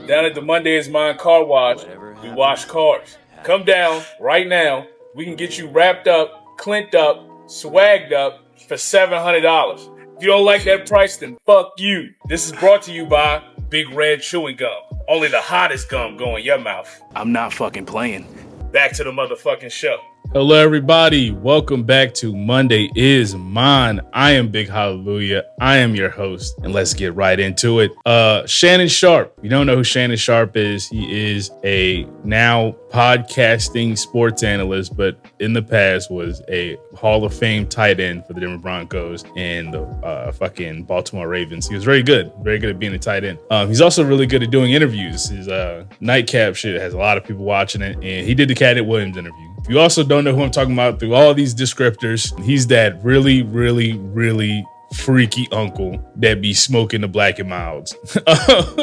Down at the Monday is Mine Car Wash, we wash cars. Come down right now. We can get you wrapped up, clinked up, swagged up for $700. If you don't like that price, then fuck you. This is brought to you by Big Red Chewing Gum. Only the hottest gum go in your mouth. I'm not fucking playing. Back to the motherfucking show. Hello, everybody. Welcome back to Monday is Mine. I am Big Hallelujah. I am your host, and let's get right into it. Shannon Sharpe. You don't know who Shannon Sharpe is. He is a now podcasting sports analyst, but in the past was a Hall of Fame tight end for the Denver Broncos and the fucking Baltimore Ravens. He was very good at being a tight end. He's also really good at doing interviews. His nightcap shit has a lot of people watching it, and he did the Cat Williams interview. If you also don't know who I'm talking about through all these descriptors, he's that really freaky uncle that be smoking the Black and Milds,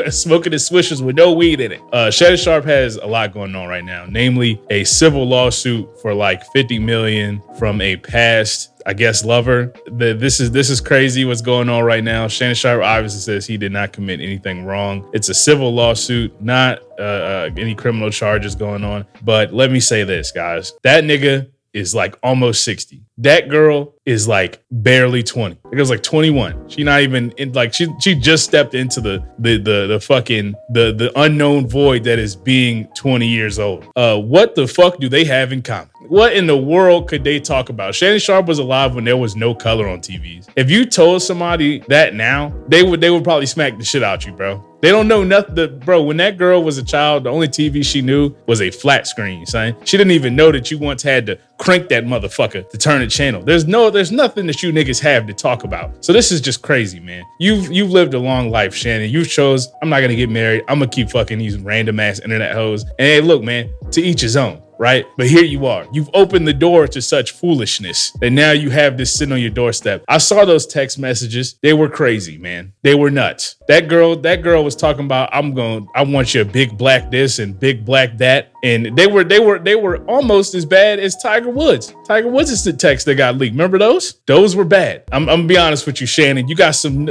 smoking the swishers with no weed in it. Shannon Sharpe has a lot going on right now, namely a civil lawsuit for like $50 million from a past, I guess, lover. This is crazy what's going on right now. Shannon Sharpe obviously says he did not commit anything wrong. It's a civil lawsuit, not any criminal charges going on. But let me say this, guys. That nigga is like almost 60. That girl is like barely 20. It was like 21. She not even in, like she just stepped into the fucking the unknown void that is being 20 years old. What the fuck do they have in common? What in the world could they talk about? Shannon Sharpe was alive when there was no color on TVs. If you told somebody that now, they would probably smack the shit out you, bro. They don't know nothing. Bro, when that girl was a child, the only TV she knew was a flat screen, son. She didn't even know that you once had to crank that motherfucker to turn the channel. There's nothing that you niggas have to talk about. So this is just crazy, man. You've lived a long life, Shannon. You chose, I'm not gonna get married. I'm gonna keep fucking these random ass internet hoes. And hey, look, man, to each his own. Right? But here you are. You've opened the door to such foolishness that now you have this sitting on your doorstep. I saw those text messages. They were crazy, man. They were nuts. That girl was talking about, I want you a big black this and big black that. And they were almost as bad as Tiger Woods. Tiger Woods is the text that got leaked. Remember those? Those were bad. I'm gonna be honest with you, Shannon. You got some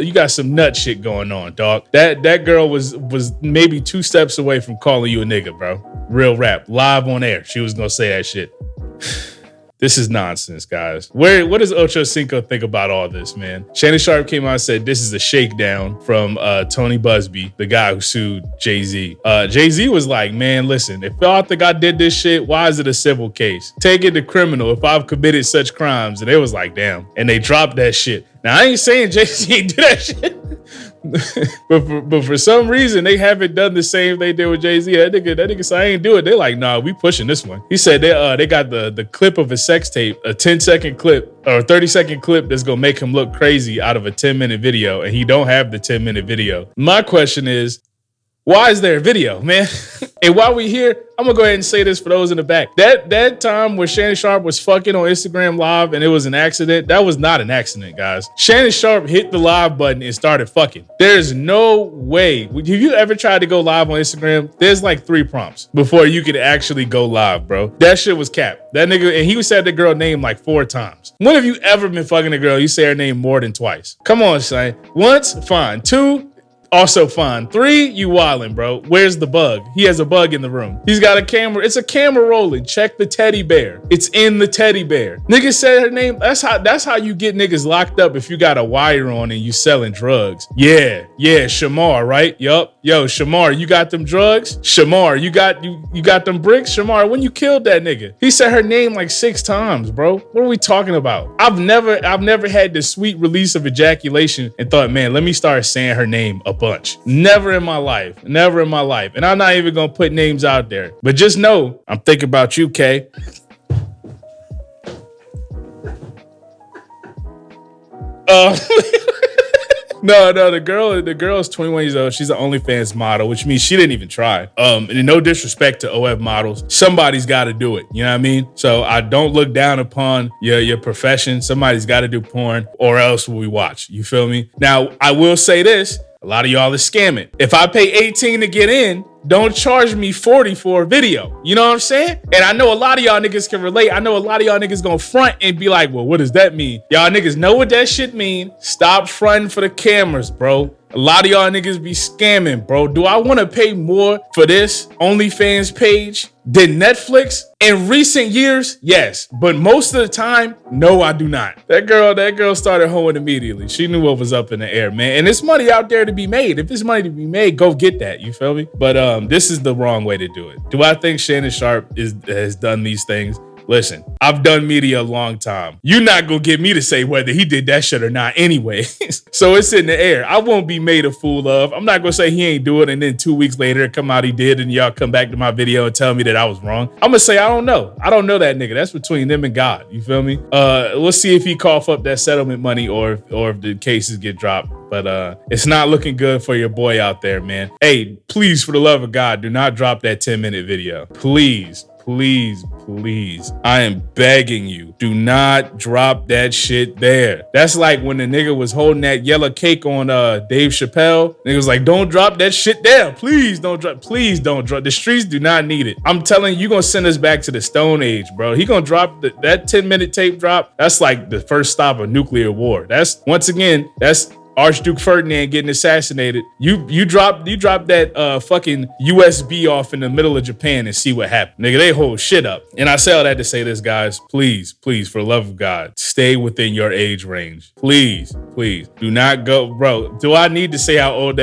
nut shit going on, dog. That girl was maybe 2 steps away from calling you a nigga, bro. Real rap, live on air. She was gonna say that shit. This is nonsense, guys. What does Ocho Cinco think about all this, man? Shannon Sharpe came out and said this is a shakedown from Tony Busby, the guy who sued Jay-Z. Jay-Z was like, man, listen, if y'all think I did this shit, why is it a civil case? Take it to criminal if I've committed such crimes. And they was like, damn. And they dropped that shit. Now, I ain't saying Jay-Z ain't do that shit. but for some reason, they haven't done the same they did with Jay-Z. That nigga said, I ain't do it. They're like, nah, we pushing this one. He said they got the clip of a sex tape, a 10-second clip or a 30-second clip that's going to make him look crazy out of a 10-minute video. And he don't have the 10-minute video. My question is, why is there a video, man? And while we here, I'm gonna go ahead and say this for those in the back. That time where Shannon Sharpe was fucking on Instagram Live and it was an accident, that was not an accident, guys. Shannon Sharpe hit the live button and started fucking. There's no way. Have you ever tried to go live on Instagram? There's like 3 prompts before you could actually go live, bro. That shit was cap. That nigga, and he said the girl name like 4 times. When have you ever been fucking a girl, you say her name more than twice? Come on, son. Once, fine. 2, also fine. 3, you wildin', bro. Where's the bug? He has a bug in the room. He's got a camera. It's a camera rolling. Check the teddy bear. It's in the teddy bear. Nigga said her name. That's how you get niggas locked up if you got a wire on and you selling drugs. Yeah, Shamar, right? Yup. Yo, Shamar, you got them drugs? Shamar, you got them bricks? Shamar, when you killed that nigga? He said her name like 6 times, bro. What are we talking about? I've never had the sweet release of ejaculation and thought, man, let me start saying her name a bunch. Never in my life. And I'm not even gonna put names out there. But just know, I'm thinking about you, Kay. No, the girl is 21 years old. She's an OnlyFans model, which means she didn't even try. And no disrespect to OF models, somebody's got to do it. You know what I mean? So I don't look down upon your profession. Somebody's got to do porn, or else we watch. You feel me? Now, I will say this. A lot of y'all are scamming. If I pay 18 to get in, don't charge me 40 for a video. You know what I'm saying? And I know a lot of y'all niggas can relate. I know a lot of y'all niggas gonna front and be like, well, what does that mean? Y'all niggas know what that shit mean. Stop fronting for the cameras, bro. A lot of y'all niggas be scamming, bro. Do I want to pay more for this OnlyFans page than Netflix? In recent years, yes. But most of the time, no, I do not. That girl started hoeing immediately. She knew what was up in the air, man. And there's money out there to be made. If there's money to be made, go get that. You feel me? But this is the wrong way to do it. Do I think Shannon Sharpe has done these things? Listen, I've done media a long time. You're not going to get me to say whether he did that shit or not anyway. So it's in the air. I won't be made a fool of. I'm not going to say he ain't do it and then 2 weeks later come out he did and y'all come back to my video and tell me that I was wrong. I'm going to say I don't know. I don't know that nigga. That's between them and God. You feel me? We'll see if he cough up that settlement money or if the cases get dropped. But it's not looking good for your boy out there, man. Hey, please, for the love of God, do not drop that 10-minute video. Please. Please, I am begging you, do not drop that shit there. That's like when the nigga was holding that yellow cake on Dave Chappelle. Nigga was like, don't drop that shit there. Please don't drop. The streets do not need it. I'm telling you, you're gonna send us back to the Stone Age, bro. He gonna drop that 10-minute tape drop. That's like the first stop of nuclear war. That's Archduke Ferdinand getting assassinated. You drop that fucking USB off in the middle of Japan and see what happened. Nigga, they hold shit up. And I say all that to say this, guys. Please, for the love of God, stay within your age range. Please. Do not go, bro. Do I need to say how old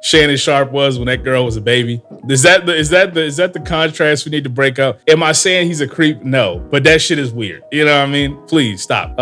Shannon Sharpe was when that girl was a baby? Is that the contrast we need to break up? Am I saying he's a creep? No, but that shit is weird. You know what I mean? Please stop.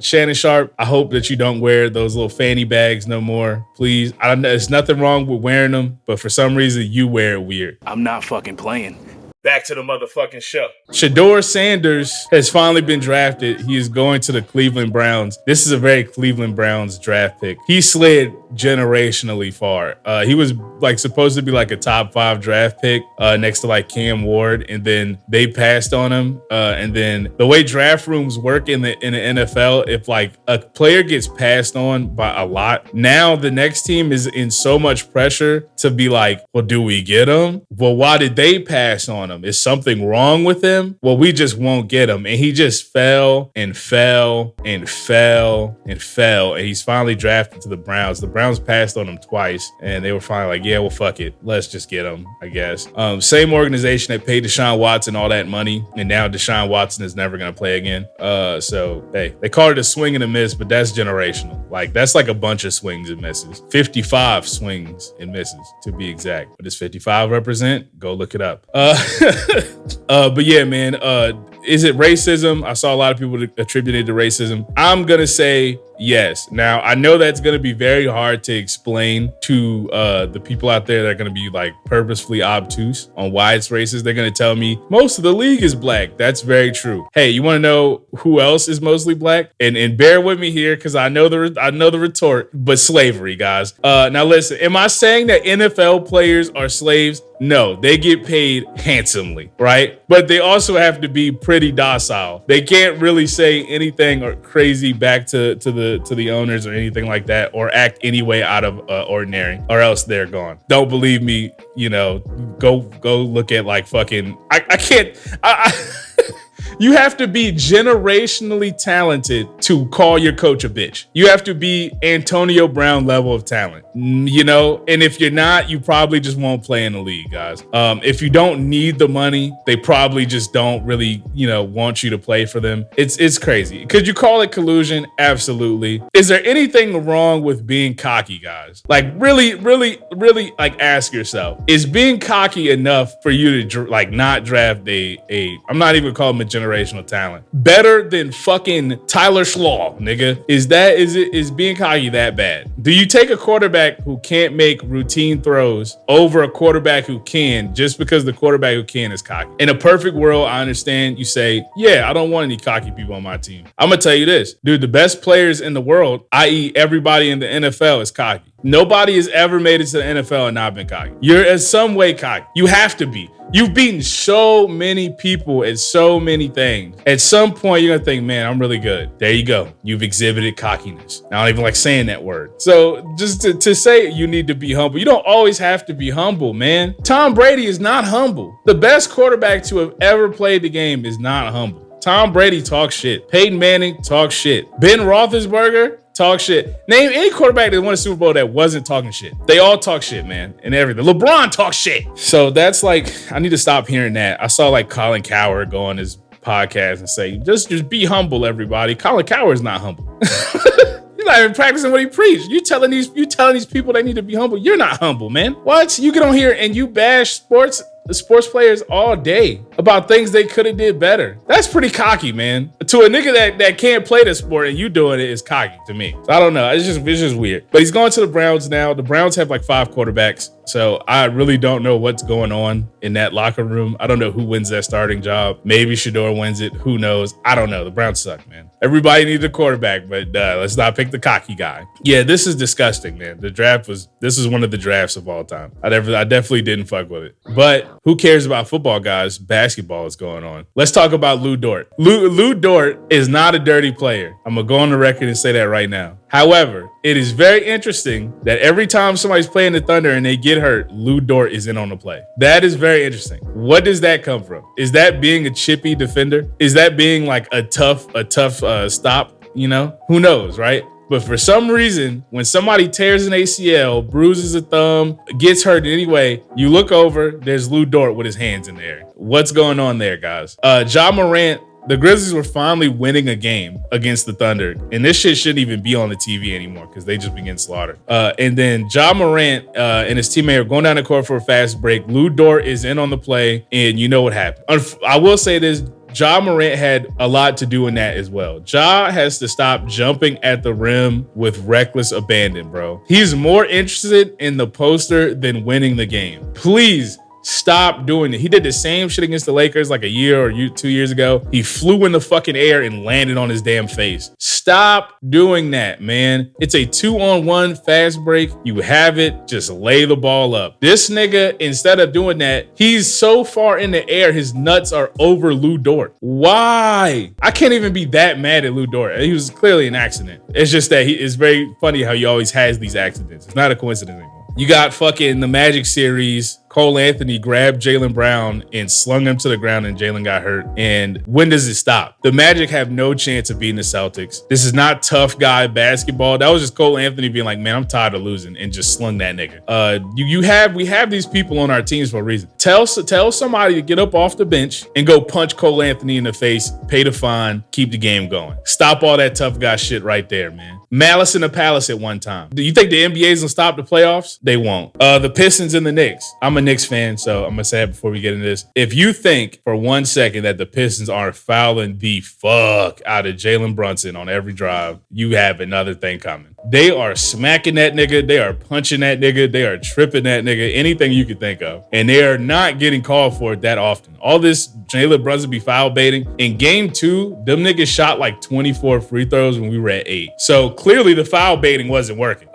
Shannon Sharpe, I hope that you don't wear those little fanny bags no more. Please. I don't know. There's nothing wrong with wearing them, but for some reason you wear it weird. I'm not fucking playing. Back to the motherfucking show. SHEDEUR Sanders has finally been drafted. He is going to the Cleveland Browns. This is a very Cleveland Browns draft pick. He slid generationally far. He was like supposed to be like a top 5 draft pick next to like Cam Ward, and then they passed on him. And then the way draft rooms work in the NFL, if like a player gets passed on by a lot, now the next team is in so much pressure to be like, well, do we get him? Well, why did they pass on him? Is something wrong with him? Well, we just won't get him. And he just fell and fell and fell and fell. And he's finally drafted to the Browns. The Browns passed on him twice and they were finally like, yeah, well, fuck it. Let's just get him, I guess. Same organization that paid Deshaun Watson all that money. And now Deshaun Watson is never going to play again. So, hey, they call it a swing and a miss, but that's generational. Like, that's like a bunch of swings and misses. 55 swings and misses, to be exact. What does 55 represent? Go look it up. But yeah, man, is it racism? I saw a lot of people attribute it to racism. I'm going to say yes. Now, I know that's going to be very hard to explain to the people out there that are going to be like purposefully obtuse on why it's racist. They're going to tell me most of the league is black. That's very true. Hey, you want to know who else is mostly black? And bear with me here because I know the retort, but slavery, guys. Now listen, am I saying that NFL players are slaves? No, they get paid handsomely, right? But they also have to be pretty docile. They can't really say anything or crazy back to the owners or anything like that, or act any way out of ordinary, or else they're gone. Don't believe me? You know, go look at like fucking. I can't. You have to be generationally talented to call your coach a bitch. You have to be Antonio Brown level of talent, you know? And if you're not, you probably just won't play in the league, guys. If you don't need the money, they probably just don't really, want you to play for them. It's crazy. Could you call it collusion? Absolutely. Is there anything wrong with being cocky, guys? Like really, like ask yourself, is being cocky enough for you to like not draft I'm not even calling him a generational talent, better than fucking Tyler Schlaw, nigga? Is being cocky that bad? Do you take a quarterback who can't make routine throws over a quarterback who can, just because the quarterback who can is cocky? In a perfect world, I understand you say, yeah, I don't want any cocky people on my team. I'm gonna tell you this, dude, the best players in the world, i.e. everybody in the NFL, is cocky. Nobody has ever made it to the NFL and not been cocky. You're in some way cocky. You have to be. You've beaten so many people at so many things. At some point, you're gonna think, man, I'm really good. There you go. You've exhibited cockiness. I don't even like saying that word. So just to say you need to be humble, you don't always have to be humble, man. Tom Brady is not humble. The best quarterback to have ever played the game is not humble. Tom Brady talks shit. Peyton Manning talks shit. Ben Roethlisberger talk shit. Name any quarterback that won a Super Bowl that wasn't talking shit. They all talk shit, man, and everything. LeBron talks shit. So that's like, I need to stop hearing that. I saw like Colin Cowherd go on his podcast and say, just be humble, everybody. Colin Cowherd's not humble. He's not even practicing what he preached. You telling these people they need to be humble. You're not humble, man. What? You get on here and you bash the sports players all day about things they could have did better. That's pretty cocky, man. To a nigga that can't play the sport and you doing it is cocky to me. So I don't know. It's just weird. But he's going to the Browns now. The Browns have like 5 quarterbacks. So I really don't know what's going on in that locker room. I don't know who wins that starting job. Maybe SHEDEUR wins it. Who knows? I don't know. The Browns suck, man. Everybody needs a quarterback, but let's not pick the cocky guy. Yeah, this is disgusting, man. This is one of the drafts of all time. I definitely didn't fuck with it. But who cares about football, guys? Basketball is going on. Let's talk about Lou Dort. Lou Dort is not a dirty player. I'm going to go on the record and say that right now. However, it is very interesting that every time somebody's playing the Thunder and they get hurt, Lou Dort is in on the play. That is very interesting. What does that come from? Is that being a chippy defender? Is that being like a tough stop? You know, who knows, right? But for some reason, when somebody tears an ACL, bruises a thumb, gets hurt in any way, you look over, there's Lou Dort with his hands in the air. What's going on there, guys? Ja Morant, the Grizzlies were finally winning a game against the Thunder. And this shit shouldn't even be on the TV anymore because they just begin slaughtered. And then Ja Morant and his teammate are going down the court for a fast break. Lou Dort is in on the play, and you know what happened. I will say this. Ja Morant had a lot to do in that as well. Ja has to stop jumping at the rim with reckless abandon, bro. He's more interested in the poster than winning the game. Please stop doing it. He did the same shit against the Lakers like a year or 2 years ago. He flew in the fucking air and landed on his damn face. Stop doing that, man. It's a 2-on-1 fast break. You have it. Just lay the ball up. This nigga, instead of doing that, he's so far in the air, his nuts are over Lou Dort. Why? I can't even be that mad at Lou Dort. He was clearly an accident. It's just that it's very funny how he always has these accidents. It's not a coincidence anymore. You got fucking the Magic series. Cole Anthony grabbed Jaylen Brown and slung him to the ground, and Jaylen got hurt. And when does it stop? The Magic have no chance of beating the Celtics. This is not tough guy basketball. That was just Cole Anthony being like, man, I'm tired of losing, and just slung that nigga. We have these people on our teams for a reason. Tell somebody to get up off the bench and go punch Cole Anthony in the face, pay the fine, keep the game going. Stop all that tough guy shit right there, man. Malice in the Palace at one time. Do you think the NBA's gonna stop the playoffs? They won't. The Pistons and the Knicks. I'm a Knicks fan, so I'm gonna say it before we get into this. If you think for 1 second that the Pistons aren't fouling the fuck out of Jalen Brunson on every drive, you have another thing coming. They are smacking that nigga. They are punching that nigga. They are tripping that nigga. Anything you could think of. And they are not getting called for it that often. All this Jalen Brunson be foul baiting. In game 2, them niggas shot like 24 free throws when we were at 8. So clearly the foul baiting wasn't working.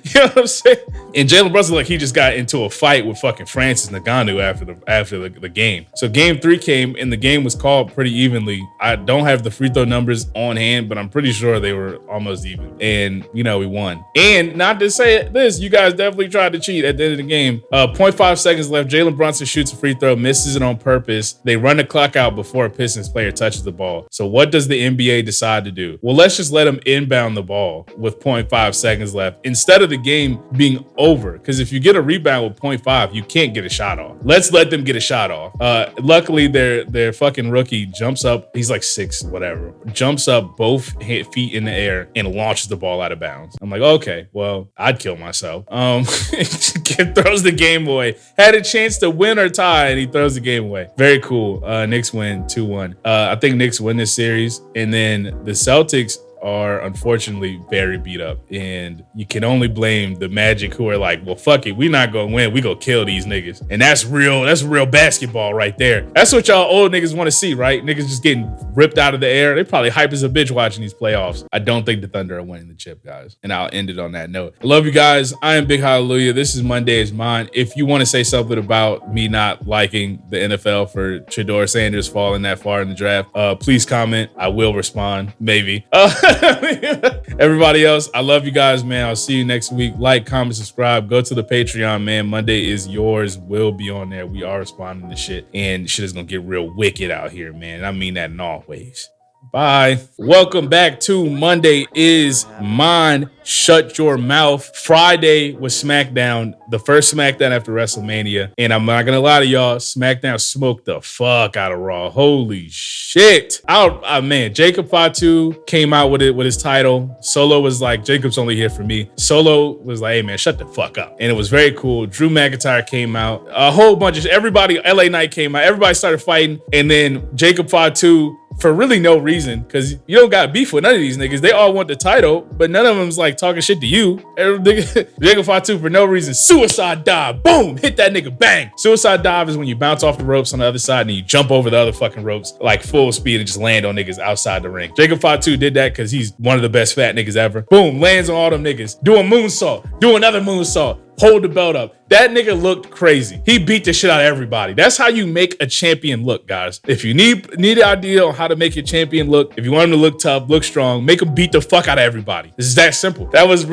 You know what I'm saying? And Jalen Brunson, like, he just got into a fight with fucking Francis Ngannou after the game. So game 3 came and the game was called pretty evenly. I don't have the free throw numbers on hand, but I'm pretty sure they were almost even. And, you know, we won. And not to say this, you guys definitely tried to cheat at the end of the game. 0.5 seconds left. Jalen Brunson shoots a free throw, misses it on purpose. They run the clock out before a Pistons player touches the ball. So what does the NBA decide to do? Well, let's just let him inbound the ball with 0.5 seconds left instead of the game being over. Because if you get a rebound with 0.5, you can't get a shot off. Let's let them get a shot off. Luckily, their fucking rookie jumps up. He's like 6, whatever. Jumps up both feet in the air and launches the ball out of bounds. I'm like, okay, well, I'd kill myself. Throws the game away. Had a chance to win or tie, and he throws the game away. Very cool. Knicks win 2-1. I think Knicks win this series, and then the Celtics are unfortunately very beat up, and you can only blame the Magic, who are like, well, fuck it, we not gonna win, we gonna kill these niggas. And that's real basketball right there. That's what y'all old niggas want to see, right? Niggas just getting ripped out of the air. They probably hype as a bitch watching these playoffs. I don't think the Thunder are winning the chip, guys, and I'll end it on that note. I love you guys. I am Big Hallelujah. This is Monday is Mine. If you want to say something about me not liking the NFL for SHEDEUR Sanders falling that far in the draft, please comment. I will respond, maybe. Everybody else, I love you guys, man. I'll see you next week. Like, comment, subscribe. Go to the Patreon, man. Monday is yours. We'll be on there. We are responding to shit. And shit is going to get real wicked out here, man. I mean that in all ways. Bye. Welcome back to Monday is Mine. Shut your mouth. Friday was SmackDown, the first SmackDown after WrestleMania. And I'm not going to lie to y'all, SmackDown smoked the fuck out of Raw. Holy shit. Man, Jacob Fatu came out with his title. Solo was like, Jacob's only here for me. Solo was like, hey man, shut the fuck up. And it was very cool. Drew McIntyre came out. A whole bunch of everybody, LA Knight came out. Everybody started fighting. And then Jacob Fatu, for really no reason, because you don't got beef with none of these niggas. They all want the title, but none of them's like talking shit to you. Jacob Fatu, for no reason, suicide dive, boom, hit that nigga, bang. Suicide dive is when you bounce off the ropes on the other side and you jump over the other fucking ropes like full speed and just land on niggas outside the ring. Jacob Fatu did that because he's one of the best fat niggas ever. Boom, lands on all them niggas. Do a moonsault, do another moonsault. Hold the belt up. That nigga looked crazy. He beat the shit out of everybody. That's how you make a champion look, guys. If you need an idea on how to make your champion look, if you want him to look tough, look strong, make him beat the fuck out of everybody. It's that simple. That was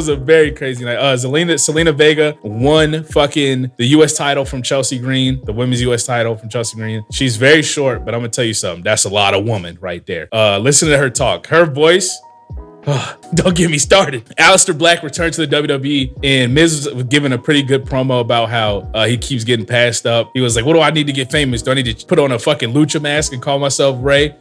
a very crazy night. Selena Vega won fucking the U.S. title from Chelsea Green, the women's U.S. title from Chelsea Green. She's very short, but I'm gonna tell you something. That's a lot of woman right there. Listen to her talk. Her voice. Don't get me started. Aleister Black returned to the WWE, and Miz was giving a pretty good promo about how he keeps getting passed up. He was like, what do I need to get famous? Do I need to put on a fucking lucha mask and call myself Ray?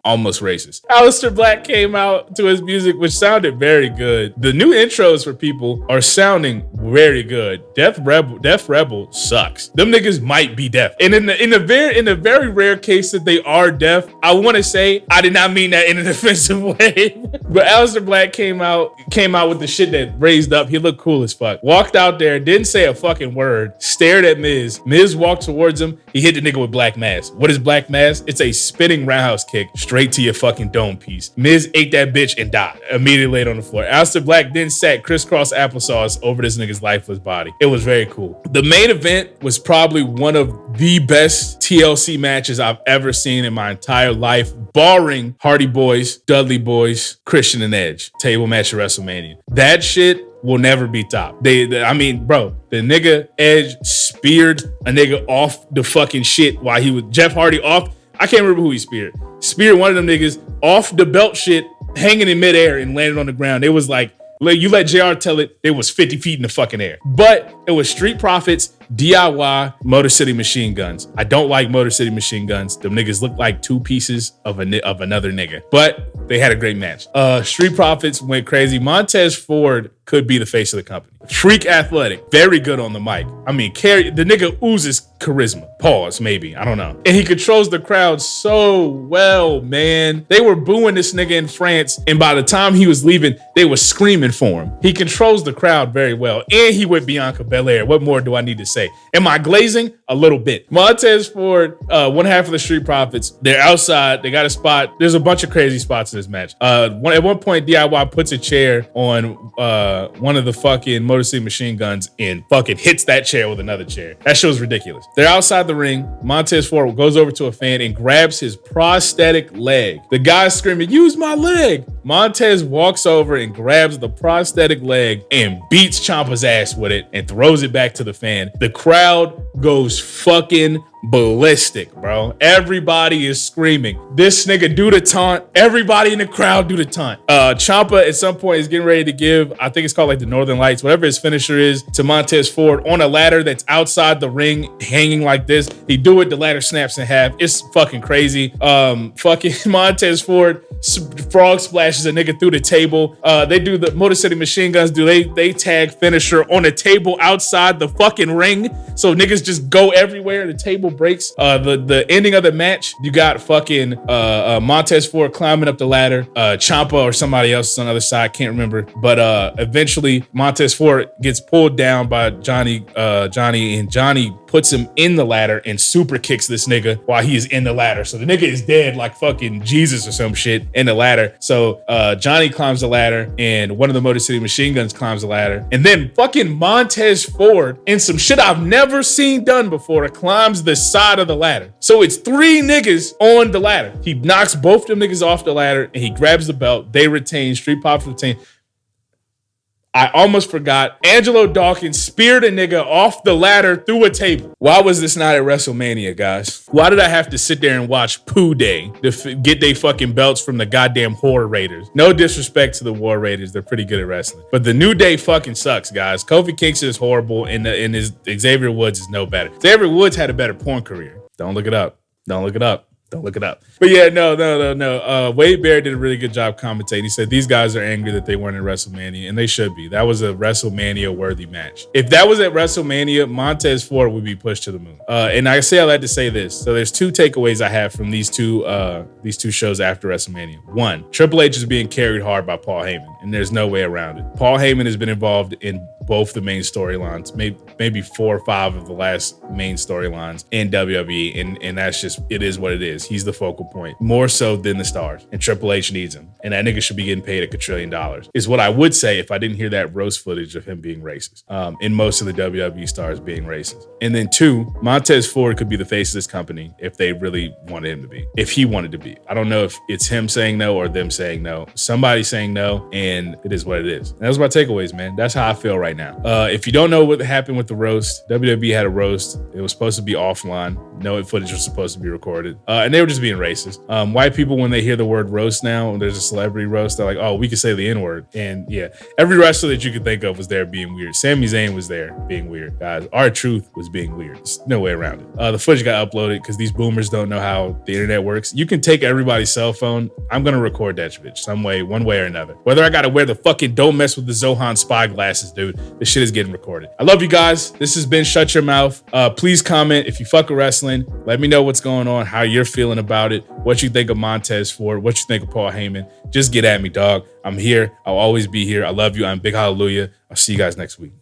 Almost racist. Aleister Black came out to his music, which sounded very good. The new intros for people are sounding very good. Deaf Rebel sucks. Them niggas might be deaf. And in the very rare case that they are deaf, I want to say I did not mean that in an offensive way. But Aleister Black came out with the shit that raised up. He looked cool as fuck. Walked out there, didn't say a fucking word, stared at Miz. Miz walked towards him. He hit the nigga with Black Mass. What is Black Mass? It's a spinning roundhouse kick straight to your fucking dome piece. Miz ate that bitch and died. Immediately laid on the floor. Aleister Black then sat crisscross applesauce over this nigga's lifeless body. It was very cool. The main event was probably one of the best TLC matches I've ever seen in my entire life, barring Hardy Boys, Dudley Boys, Christian and Edge. Table match at WrestleMania. That shit will never be topped. The nigga Edge speared a nigga off the fucking shit while he was Jeff Hardy off. I can't remember who he speared. Speared one of them niggas off the belt shit, hanging in midair and landed on the ground. It was like, you let JR tell it, it was 50 feet in the fucking air. But it was Street Profits, DIY, Motor City Machine Guns. I don't like Motor City Machine Guns. Them niggas look like two pieces of another nigga. But they had a great match. Street Profits went crazy. Montez Ford could be the face of the company. Freak athletic. Very good on the mic. I mean, the nigga oozes charisma. Pause, maybe. I don't know. And he controls the crowd so well, man. They were booing this nigga in France, and by the time he was leaving, they were screaming for him. He controls the crowd very well. And he with Bianca Belair. What more do I need to say? Am I glazing? A little bit. Montez Ford, one half of the Street Profits. They're outside. They got a spot. There's a bunch of crazy spots in this match. At one point, DIY puts a chair on one of the fucking Motor City Machine Guns and fucking hits that chair with another chair. That shit was ridiculous. They're outside the ring. Montez Ford goes over to a fan and grabs his prosthetic leg. The guy's screaming, use my leg. Montez walks over and grabs the prosthetic leg and beats Ciampa's ass with it and throws it back to the fan. The crowd goes fucking ballistic, bro. Everybody is screaming. This nigga do the taunt. Everybody in the crowd do the taunt. Ciampa at some point is getting ready to give, I think it's called like the Northern Lights, whatever his finisher is, to Montez Ford on a ladder that's outside the ring, hanging like this. He do it, the ladder snaps in half. It's fucking crazy. Fucking Montez Ford frog splashes a nigga through the table. They do the Motor City Machine Guns they tag finisher on a table outside the fucking ring. So niggas just go everywhere. The table breaks. The ending of the match, you got fucking Montez Ford climbing up the ladder. Ciampa or somebody else on the other side, can't remember. But eventually Montez Ford gets pulled down by Johnny, and Johnny puts him in the ladder and super kicks this nigga while he is in the ladder. So the nigga is dead like fucking Jesus or some shit in the ladder. So Johnny climbs the ladder and one of the Motor City Machine Guns climbs the ladder. And then fucking Montez Ford, in some shit I've never seen done before, climbs the side of the ladder. So it's 3 niggas on the ladder. He knocks both them niggas off the ladder and he grabs the belt. They retain. Street Profits retain. I almost forgot. Angelo Dawkins speared a nigga off the ladder through a table. Why was this not at WrestleMania, guys? Why did I have to sit there and watch Pooh Day to get they fucking belts from the goddamn War Raiders? No disrespect to the War Raiders. They're pretty good at wrestling. But the New Day fucking sucks, guys. Kofi Kingston is horrible and his Xavier Woods is no better. Xavier Woods had a better porn career. Don't look it up. Don't look it up. Don't look it up. But yeah, no. Wade Barrett did a really good job commentating. He said these guys are angry that they weren't at WrestleMania, and they should be. That was a WrestleMania-worthy match. If that was at WrestleMania, Montez Ford would be pushed to the moon. And I say all that to say this. So there's 2 takeaways I have from these two shows after WrestleMania. 1, Triple H is being carried hard by Paul Heyman, and there's no way around it. Paul Heyman has been involved in both the main storylines, maybe 4 or 5 of the last main storylines in WWE, and that's just, it is what it is. He's the focal point, more so than the stars, and Triple H needs him, and that nigga should be getting paid $1 quadrillion, is what I would say if I didn't hear that roast footage of him being racist, and most of the WWE stars being racist. And then 2, Montez Ford could be the face of this company if they really wanted him to be, if he wanted to be. I don't know if it's him saying no or them saying no. Somebody saying no, and it is what it is. And those are my takeaways, man. That's how I feel right now. If you don't know what happened with the roast, WWE had a roast. It was supposed to be offline. No footage was supposed to be recorded. And they were just being racist. White people, when they hear the word roast now, when there's a celebrity roast, they're like, oh, we can say the N-word. And yeah, every wrestler that you could think of was there being weird. Sami Zayn was there being weird, guys. R-Truth was being weird. There's no way around it. The footage got uploaded because these boomers don't know how the internet works. You can take everybody's cell phone. I'm going to record that bitch some way, one way or another. Whether I got to wear the fucking don't mess with the Zohan spy glasses, dude, this shit is getting recorded. I love you guys. This has been Shut Your Mouth. Please comment if you fuck with wrestling. Let me know what's going on, how you're feeling about it, what you think of Montez Ford, what you think of Paul Heyman. Just get at me, dog. I'm here. I'll always be here. I love you. I'm Big Hallelujah. I'll see you guys next week.